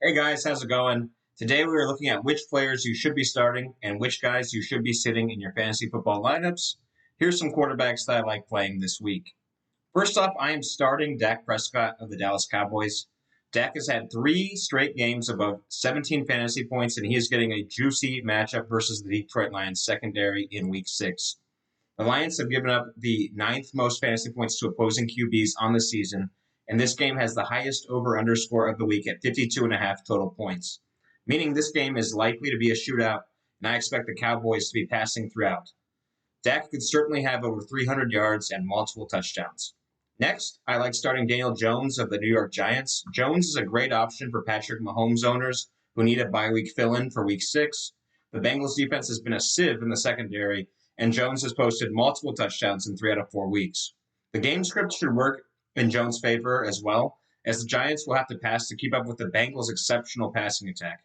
Hey guys, how's it going? Today we are looking at which players you should be starting and which guys you should be sitting in your fantasy football lineups. Here's some quarterbacks that I like playing this week. First off, I am starting Dak Prescott of the Dallas Cowboys. Dak has had three straight games above 17 fantasy points, and he is getting a juicy matchup versus the Detroit Lions secondary in week 6. The Lions have given up the ninth most fantasy points to opposing QBs on the season, and this game has the highest over underscore of the week at 52.5 total points, meaning this game is likely to be a shootout, and I expect the Cowboys to be passing throughout. Dak could certainly have over 300 yards and multiple touchdowns. Next, I like starting Daniel Jones of the New York Giants. Jones is a great option for Patrick Mahomes owners who need a bye week fill in for week 6. The Bengals defense has been a sieve in the secondary, and Jones has posted multiple touchdowns in 3 out of 4 weeks. The game script should work in Jones' favor as well, as the Giants will have to pass to keep up with the Bengals' exceptional passing attack.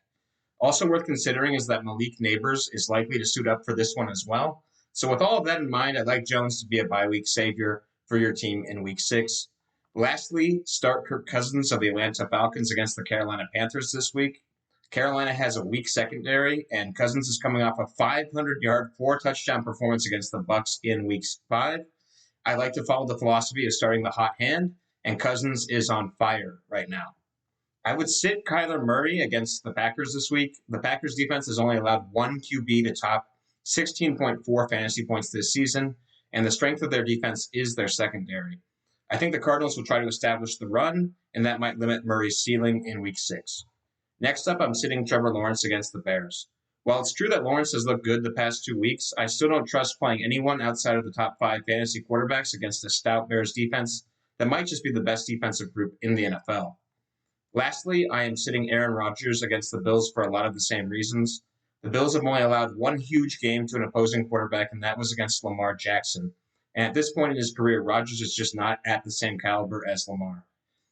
Also worth considering is that Malik Neighbors is likely to suit up for this one as well. So with all of that in mind, I'd like Jones to be a bye week savior for your team in week 6. Lastly, start Kirk Cousins of the Atlanta Falcons against the Carolina Panthers this week. Carolina has a weak secondary, and Cousins is coming off a 500-yard, 4-touchdown performance against the Bucks in week 5. I like to follow the philosophy of starting the hot hand, and Cousins is on fire right now. I would sit Kyler Murray against the Packers this week. The Packers defense has only allowed one QB to top 16.4 fantasy points this season, and the strength of their defense is their secondary. I think the Cardinals will try to establish the run, and that might limit Murray's ceiling in week 6. Next up, I'm sitting Trevor Lawrence against the Bears. While it's true that Lawrence has looked good the past 2 weeks, I still don't trust playing anyone outside of the top 5 fantasy quarterbacks against a stout Bears defense that might just be the best defensive group in the NFL. Lastly, I am sitting Aaron Rodgers against the Bills for a lot of the same reasons. The Bills have only allowed one huge game to an opposing quarterback, and that was against Lamar Jackson. And at this point in his career, Rodgers is just not at the same caliber as Lamar.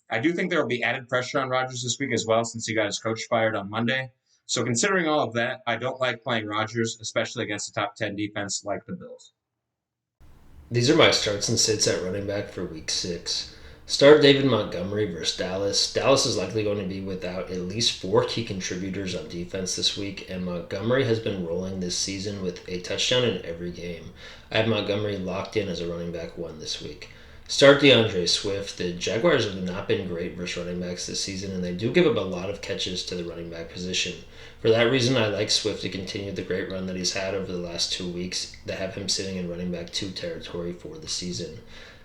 I do think there will be added pressure on Rodgers this week as well, since he got his coach fired on Monday. So, considering all of that, I don't like playing Rodgers, especially against a top 10 defense like the Bills. These are my starts and sits at running back for week 6. Start David Montgomery versus Dallas. Dallas is likely going to be without at least 4 key contributors on defense this week, and Montgomery has been rolling this season with a touchdown in every game. I have Montgomery locked in as a running back 1 this week. Start DeAndre Swift. The Jaguars have not been great versus running backs this season, and they do give up a lot of catches to the running back position. For that reason, I like Swift to continue the great run that he's had over the last 2 weeks that have him sitting in running back 2 territory for the season.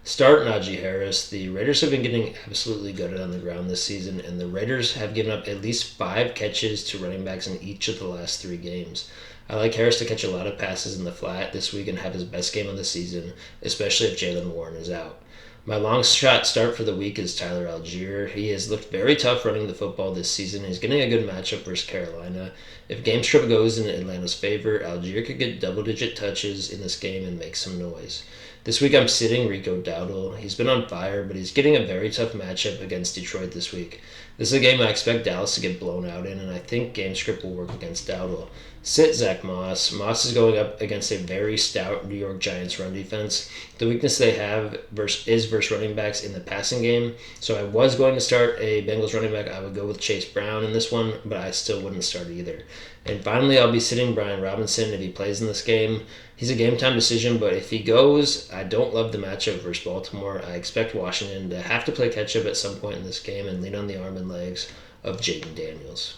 Start Najee Harris. The Raiders have been getting absolutely gutted on the ground this season, and the Raiders have given up at least 5 catches to running backs in each of the last 3 games. I like Harris to catch a lot of passes in the flat this week and have his best game of the season, especially if Jalen Warren is out. My long shot start for the week is Tyler Algier. He has looked very tough running the football this season. He's getting a good matchup versus Carolina. If game script goes in Atlanta's favor, Algier could get double-digit touches in this game and make some noise. This week I'm sitting Rico Dowdle. He's been on fire, but he's getting a very tough matchup against Detroit this week. This is a game I expect Dallas to get blown out in, and I think game script will work against Dowdle. Sit Zach Moss. Moss is going up against a very stout New York Giants run defense. The weakness they have is versus running backs in the passing game. So I was going to start a Bengals running back. I would go with Chase Brown in this one, but I still wouldn't start either. And finally, I'll be sitting Brian Robinson if he plays in this game. He's a game time decision, but if he goes, I don't love the matchup versus Baltimore. I expect Washington to have to play catch up at some point in this game and lean on the arm and legs of Jaden Daniels.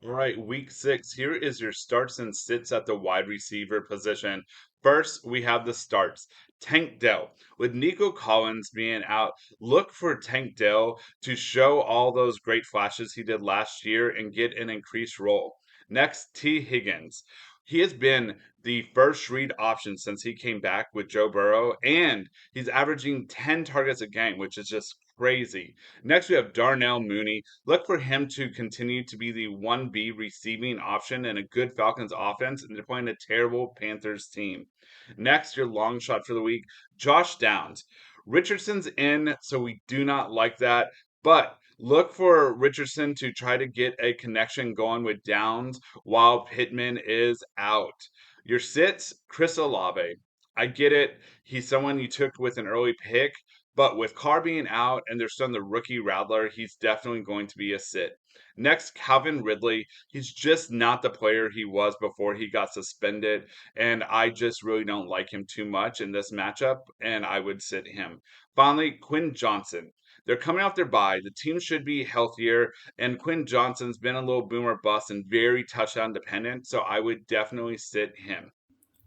All right, week 6. Here is your starts and sits at the wide receiver position. First, we have the starts. Tank Dell. With Nico Collins being out, look for Tank Dell to show all those great flashes he did last year and get an increased role. Next, T. Higgins. He has been the first read option since he came back with Joe Burrow, and he's averaging 10 targets a game, which is just crazy. Next, we have Darnell Mooney. Look for him to continue to be the 1B receiving option in a good Falcons offense, and they're playing a terrible Panthers team. Next, your long shot for the week, Josh Downs. Richardson's in, so we do not like that, but look for Richardson to try to get a connection going with Downs while Pittman is out. Your sits, Chris Olave. I get it. He's someone you took with an early pick, But with Carr being out and they're still the rookie Rattler, he's definitely going to be a sit. Next, Calvin Ridley. He's just not the player he was before he got suspended. And I just really don't like him too much in this matchup. And I would sit him. Finally, Quinn Johnson. They're coming off their bye. The team should be healthier. And Quinn Johnson's been a little boomer bust and very touchdown dependent. So I would definitely sit him.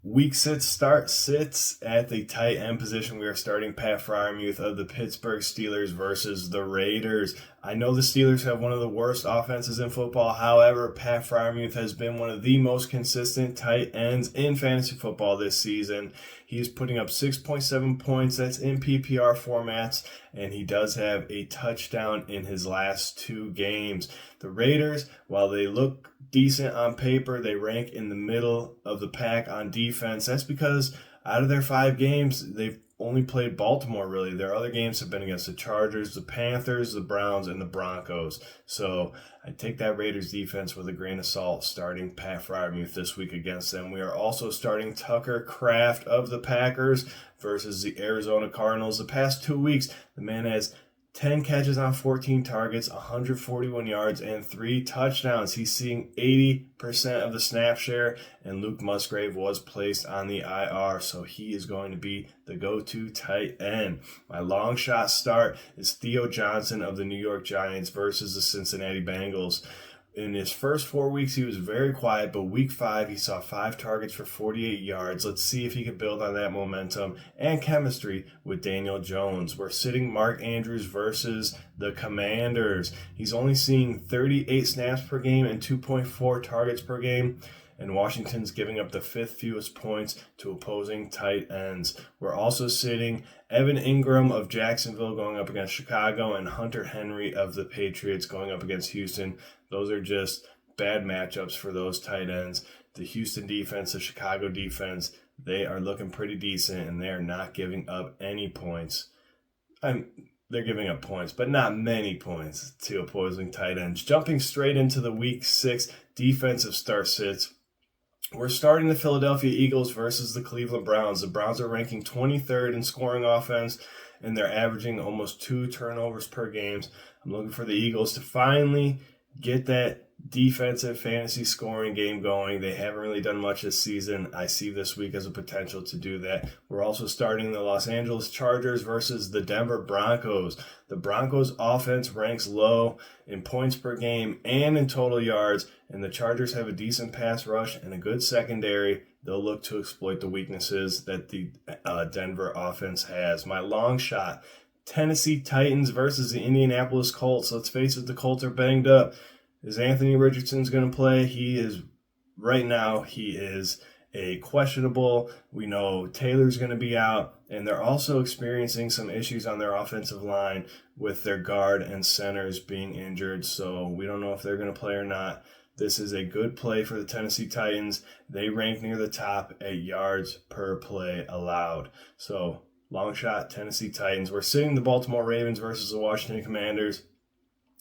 Week 6 start sits at the tight end position. We are starting Pat Freiermuth of the Pittsburgh Steelers versus the Raiders. I know the Steelers have one of the worst offenses in football. However, Pat Freiermuth has been one of the most consistent tight ends in fantasy football this season. He is putting up 6.7 points. That's in PPR formats, and he does have a touchdown in his last 2 games. The Raiders, while they look decent on paper, they rank in the middle of the pack on defense. That's because out of their 5 games, they've only played Baltimore, really. Their other games have been against the Chargers, the Panthers, the Browns, and the Broncos. So I take that Raiders defense with a grain of salt, starting Pat Freiermuth this week against them. We are also starting Tucker Kraft of the Packers versus the Arizona Cardinals. The past 2 weeks, the man has 10 catches on 14 targets, 141 yards, and 3 touchdowns. He's seeing 80% of the snap share, and Luke Musgrave was placed on the IR, so he is going to be the go-to tight end. My long shot start is Theo Johnson of the New York Giants versus the Cincinnati Bengals. In his first 4 weeks, he was very quiet, but week 5, he saw 5 targets for 48 yards. Let's see if he can build on that momentum and chemistry with Daniel Jones. We're sitting Mark Andrews versus the Commanders. He's only seeing 38 snaps per game and 2.4 targets per game, and Washington's giving up the 5th fewest points to opposing tight ends. We're also sitting Evan Ingram of Jacksonville going up against Chicago, and Hunter Henry of the Patriots going up against Houston. Those are just bad matchups for those tight ends. The Houston defense, the Chicago defense, they are looking pretty decent, and they are not giving up any points. They're giving up points, but not many points to opposing tight ends. Jumping straight into the Week 6 defensive start sits, we're starting the Philadelphia Eagles versus the Cleveland Browns. The Browns are ranking 23rd in scoring offense, and they're averaging almost 2 turnovers per game. I'm looking for the Eagles to finally get that defensive fantasy scoring game going. They haven't really done much this season. I see this week as a potential to do that. We're also starting the Los Angeles Chargers versus the Denver Broncos. The Broncos offense ranks low in points per game and in total yards, and the Chargers have a decent pass rush and a good secondary. They'll look to exploit the weaknesses that the Denver offense has. My long shot, Tennessee Titans versus the Indianapolis Colts. Let's face it, the Colts are banged up. Is Anthony Richardson's going to play? Right now, he is a questionable. We know Taylor's going to be out, and they're also experiencing some issues on their offensive line with their guard and centers being injured, so we don't know if they're going to play or not. This is a good play for the Tennessee Titans. They rank near the top at yards per play allowed. So, long shot, Tennessee Titans. We're sitting the Baltimore Ravens versus the Washington Commanders.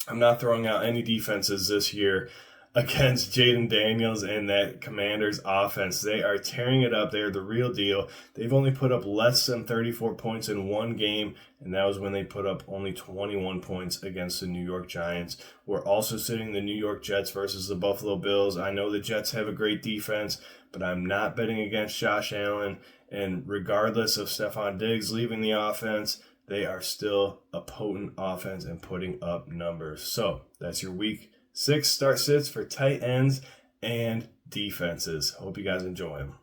I'm not throwing out any defenses this year against Jaden Daniels and that Commanders offense. They are tearing it up. They are the real deal. They've only put up less than 34 points in one game, and that was when they put up only 21 points against the New York Giants. We're also sitting the New York Jets versus the Buffalo Bills. I know the Jets have a great defense, but I'm not betting against Josh Allen, and regardless of Stephon Diggs leaving the offense, they are still a potent offense and putting up numbers. So that's your Week 6 start sits for tight ends and defenses. Hope you guys enjoy them.